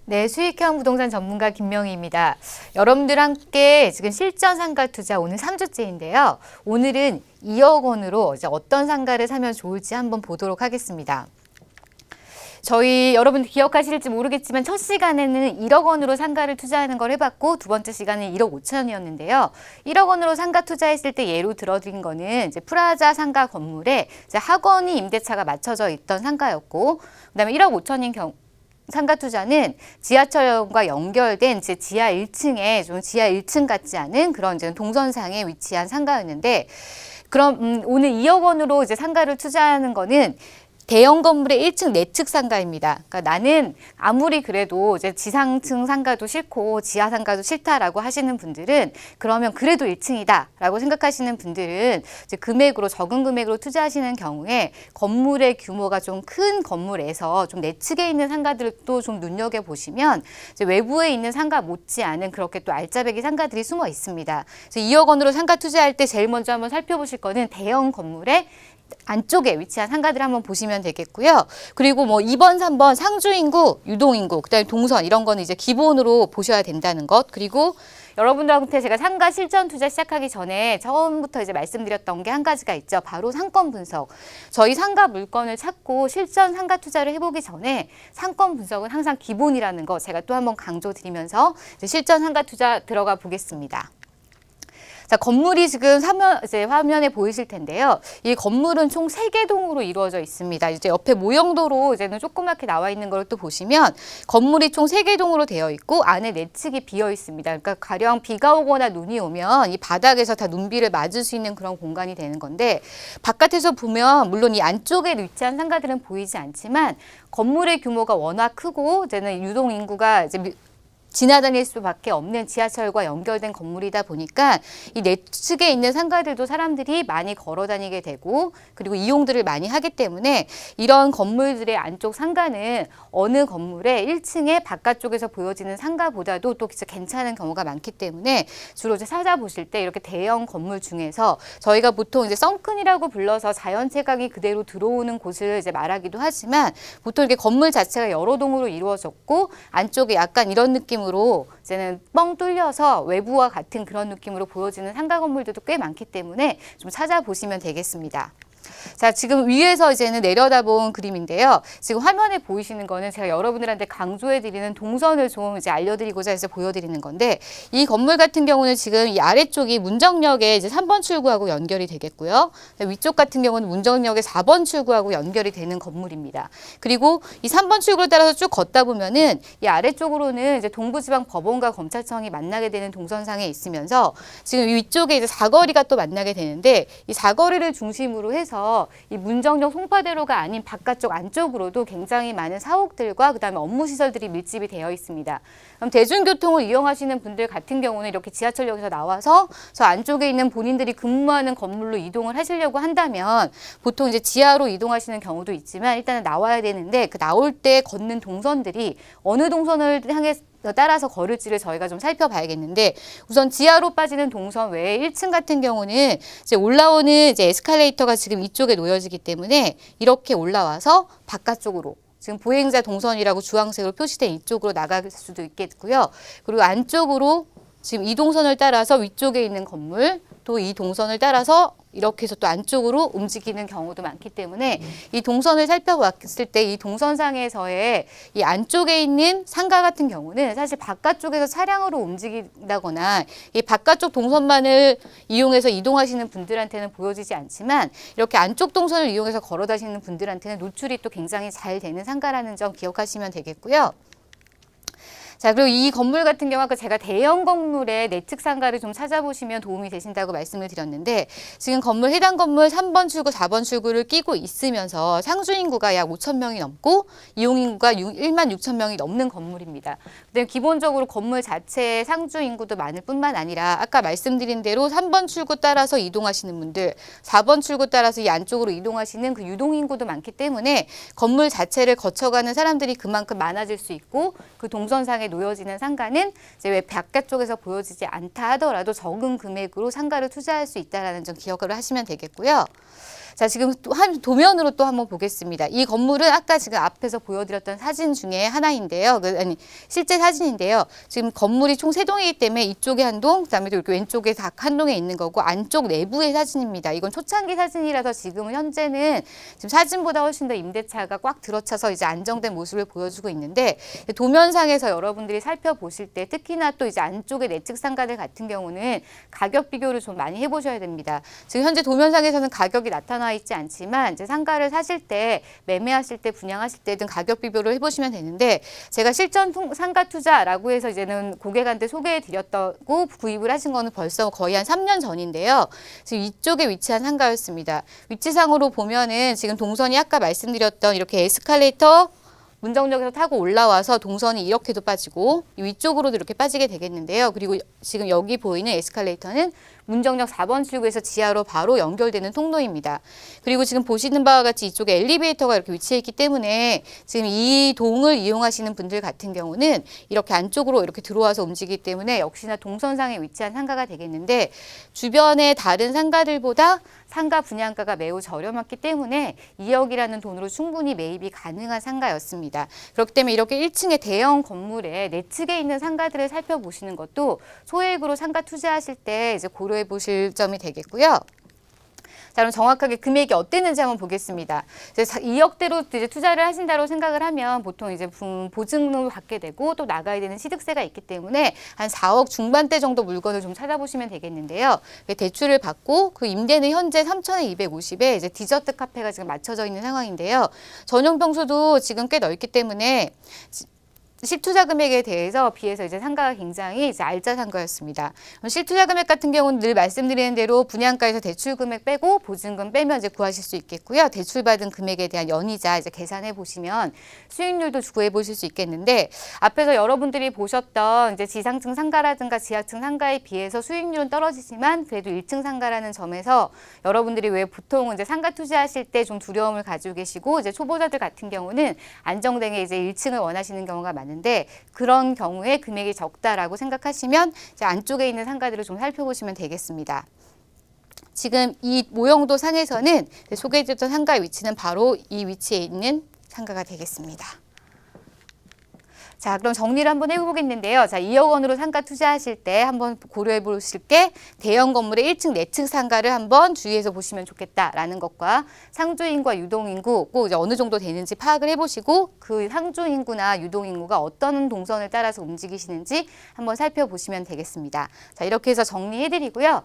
네, 수익형 부동산 전문가 김명희입니다. 여러분들 함께 지금 실전 상가 투자 오늘 3주째인데요. 오늘은 2억 원으로 이제 어떤 상가를 사면 좋을지 한번 보도록 하겠습니다. 저희 여러분들 기억하실지 모르겠지만 첫 시간에는 1억 원으로 상가를 투자하는 걸 해봤고 두 번째 시간은 1억 5천이었는데요. 1억 원으로 상가 투자했을 때 예로 들어드린 거는 이제 프라자 상가 건물에 이제 학원이 임대차가 맞춰져 있던 상가였고 그다음에 1억 5천인 경우 상가 투자는 지하철역과 연결된 지하 1층에 좀 지하 1층 같지 않은 그런 이제 동선상에 위치한 상가였는데 그럼 오늘 2억 원으로 이제 상가를 투자하는 거는 대형 건물의 1층 내측 상가입니다. 그러니까 나는 아무리 그래도 이제 지상층 상가도 싫고 지하 상가도 싫다라고 하시는 분들은 그러면 그래도 1층이다라고 생각하시는 분들은 이제 금액으로 적은 금액으로 투자하시는 경우에 건물의 규모가 좀 큰 건물에서 좀 내측에 있는 상가들도 좀 눈여겨 보시면 이제 외부에 있는 상가 못지않은 그렇게 또 알짜배기 상가들이 숨어 있습니다. 그래서 2억 원으로 상가 투자할 때 제일 먼저 한번 살펴보실 거는 대형 건물의 안쪽에 위치한 상가들 한번 보시면 되겠고요. 그리고 뭐 2번, 3번 상주인구, 유동인구, 그다음에 동선 이런 거는 이제 기본으로 보셔야 된다는 것. 그리고 여러분들한테 제가 상가 실전 투자 시작하기 전에 처음부터 이제 말씀드렸던 게 한 가지가 있죠. 바로 상권 분석. 저희 상가 물건을 찾고 실전 상가 투자를 해보기 전에 상권 분석은 항상 기본이라는 거 제가 또 한번 강조드리면서 이제 실전 상가 투자 들어가 보겠습니다. 자, 건물이 지금 화면에 보이실 텐데요. 이 건물은 총 3개 동으로 이루어져 있습니다. 이제 옆에 모형도로 이제는 조그맣게 나와 있는 걸 또 보시면 건물이 총 3개 동으로 되어 있고 안에 내측이 비어 있습니다. 그러니까 가령 비가 오거나 눈이 오면 이 바닥에서 다 눈비를 맞을 수 있는 그런 공간이 되는 건데 바깥에서 보면 물론 이 안쪽에 위치한 상가들은 보이지 않지만 건물의 규모가 워낙 크고 이제는 유동 인구가 이제 지나다닐 수밖에 없는 지하철과 연결된 건물이다 보니까 이 내측에 있는 상가들도 사람들이 많이 걸어 다니게 되고 그리고 이용들을 많이 하기 때문에 이런 건물들의 안쪽 상가는 어느 건물의 1층에 바깥쪽에서 보여지는 상가보다도 또 진짜 괜찮은 경우가 많기 때문에 주로 이제 찾아보실 때 이렇게 대형 건물 중에서 저희가 보통 이제 썬큰이라고 불러서 자연 채광이 그대로 들어오는 곳을 이제 말하기도 하지만 보통 이렇게 건물 자체가 여러 동으로 이루어졌고 안쪽에 약간 이런 느낌으로 이제는 뻥 뚫려서 외부와 같은 그런 느낌으로 보여지는 상가 건물들도 꽤 많기 때문에 좀 찾아보시면 되겠습니다. 자, 지금 위에서 이제는 내려다본 그림인데요. 지금 화면에 보이시는 거는 제가 여러분들한테 강조해드리는 동선을 좀 이제 알려드리고자 해서 보여드리는 건데 이 건물 같은 경우는 지금 이 아래쪽이 문정역에 이제 3번 출구하고 연결이 되겠고요. 위쪽 같은 경우는 문정역에 4번 출구하고 연결이 되는 건물입니다. 그리고 이 3번 출구를 따라서 쭉 걷다 보면은 이 아래쪽으로는 이제 동부지방법원과 검찰청이 만나게 되는 동선상에 있으면서 지금 위쪽에 이제 사거리가 또 만나게 되는데 이 사거리를 중심으로 해서 이 문정역 송파대로가 아닌 바깥쪽 안쪽으로도 굉장히 많은 사옥들과 그다음에 업무 시설들이 밀집이 되어 있습니다. 그럼 대중교통을 이용하시는 분들 같은 경우는 이렇게 지하철역에서 나와서 저 안쪽에 있는 본인들이 근무하는 건물로 이동을 하시려고 한다면 보통 이제 지하로 이동하시는 경우도 있지만 일단은 나와야 되는데 그 나올 때 걷는 동선들이 어느 동선을 향해 따라서 걸을지를 저희가 좀 살펴봐야겠는데 우선 지하로 빠지는 동선 외에 1층 같은 경우는 이제 올라오는 이제 에스컬레이터가 지금 이쪽에 놓여지기 때문에 이렇게 올라와서 바깥쪽으로 지금 보행자 동선이라고 주황색으로 표시된 이쪽으로 나갈 수도 있겠고요. 그리고 안쪽으로 지금 이 동선을 따라서 위쪽에 있는 건물 또 이 동선을 따라서 이렇게 해서 또 안쪽으로 움직이는 경우도 많기 때문에 이 동선을 살펴봤을 때 이 동선상에서의 이 안쪽에 있는 상가 같은 경우는 사실 바깥쪽에서 차량으로 움직인다거나 이 바깥쪽 동선만을 이용해서 이동하시는 분들한테는 보여지지 않지만 이렇게 안쪽 동선을 이용해서 걸어 다니시는 분들한테는 노출이 또 굉장히 잘 되는 상가라는 점 기억하시면 되겠고요. 자, 그리고 이 건물 같은 경우 아까 제가 대형 건물의 내측 상가를 좀 찾아보시면 도움이 되신다고 말씀을 드렸는데 지금 건물 해당 건물 3번 출구, 4번 출구를 끼고 있으면서 상주 인구가 약 5천 명이 넘고 이용 인구가 1만 6천 명이 넘는 건물입니다. 근데 기본적으로 건물 자체의 상주 인구도 많을 뿐만 아니라 아까 말씀드린 대로 3번 출구 따라서 이동하시는 분들, 4번 출구 따라서 이 안쪽으로 이동하시는 그 유동 인구도 많기 때문에 건물 자체를 거쳐가는 사람들이 그만큼 많아질 수 있고 그 동선상에 놓여지는 상가는 이제 왜 바깥쪽에서 보여지지 않다 하더라도 적은 금액으로 상가를 투자할 수 있다는 점 기억을 하시면 되겠고요. 자, 지금 또 한 도면으로 또 한번 보겠습니다. 이 건물은 아까 지금 앞에서 보여드렸던 사진 중에 하나인데요. 아니, 실제 사진인데요. 지금 건물이 총 3동이기 때문에 이쪽에 한 동, 그다음에 또 이렇게 왼쪽에 한 동에 있는 거고 안쪽 내부의 사진입니다. 이건 초창기 사진이라서 지금은 현재는 지금 사진보다 훨씬 더 임대차가 꽉 들어차서 이제 안정된 모습을 보여주고 있는데 도면상에서 여러분들이 살펴보실 때 특히나 또 이제 안쪽의 내측 상가들 같은 경우는 가격 비교를 좀 많이 해보셔야 됩니다. 지금 현재 도면상에서는 가격이 나타나 있지 않지만 이제 상가를 사실 때 매매하실 때 분양하실 때 등 가격 비교를 해보시면 되는데 제가 실전 상가 투자라고 해서 이제는 고객한테 소개해드렸다고 구입을 하신 거는 벌써 거의 한 3년 전인데요. 지금 이쪽에 위치한 상가였습니다. 위치상으로 보면은 지금 동선이 아까 말씀드렸던 이렇게 에스컬레이터 문정역에서 타고 올라와서 동선이 이렇게도 빠지고 위쪽으로도 이렇게 빠지게 되겠는데요. 그리고 지금 여기 보이는 에스컬레이터는 문정역 4번 출구에서 지하로 바로 연결되는 통로입니다. 그리고 지금 보시는 바와 같이 이쪽에 엘리베이터가 이렇게 위치해 있기 때문에 지금 이 동을 이용하시는 분들 같은 경우는 이렇게 안쪽으로 이렇게 들어와서 움직이기 때문에 역시나 동선상에 위치한 상가가 되겠는데 주변의 다른 상가들보다 상가 분양가가 매우 저렴했기 때문에 2억이라는 돈으로 충분히 매입이 가능한 상가였습니다. 그렇기 때문에 이렇게 1층의 대형 건물에 내측에 있는 상가들을 살펴보시는 것도 소액으로 상가 투자하실 때 이제 고려해 보실 점이 되겠고요. 자, 그럼 정확하게 금액이 어땠는지 한번 보겠습니다. 이제 2억대로 이제 투자를 하신다고 생각을 하면 보통 이제 보증금을 받게 되고 또 나가야 되는 취득세가 있기 때문에 한 4억 중반대 정도 물건을 좀 찾아보시면 되겠는데요. 대출을 받고 그 임대는 현재 3,250에 이제 디저트 카페가 지금 맞춰져 있는 상황인데요. 전용 평수도 지금 꽤 넓기 때문에 실투자 금액에 대해서 비해서 이제 상가가 굉장히 이제 알짜 상가였습니다. 실투자 금액 같은 경우는 늘 말씀드리는 대로 분양가에서 대출 금액 빼고 보증금 빼면 이제 구하실 수 있겠고요. 대출받은 금액에 대한 연이자 이제 계산해 보시면 수익률도 구해 보실 수 있겠는데 앞에서 여러분들이 보셨던 이제 지상층 상가라든가 지하층 상가에 비해서 수익률은 떨어지지만 그래도 1층 상가라는 점에서 여러분들이 왜 보통 이제 상가 투자하실 때 좀 두려움을 가지고 계시고 이제 초보자들 같은 경우는 안정되게 이제 1층을 원하시는 경우가 많은데 그런 경우에 금액이 적다라고 생각하시면 이제 안쪽에 있는 상가들을 좀 살펴보시면 되겠습니다. 지금 이 모형도 상에서는 소개해드렸던 상가의 위치는 바로 이 위치에 있는 상가가 되겠습니다. 자, 그럼 정리를 한번 해보겠는데요. 자, 2억 원으로 상가 투자하실 때 한번 고려해 보실 게 대형 건물의 1층 내측 상가를 한번 주의해서 보시면 좋겠다라는 것과 상주인구와 유동인구 꼭 이제 어느 정도 되는지 파악을 해보시고 그 상주인구나 유동인구가 어떤 동선을 따라서 움직이시는지 한번 살펴보시면 되겠습니다. 자, 이렇게 해서 정리해드리고요.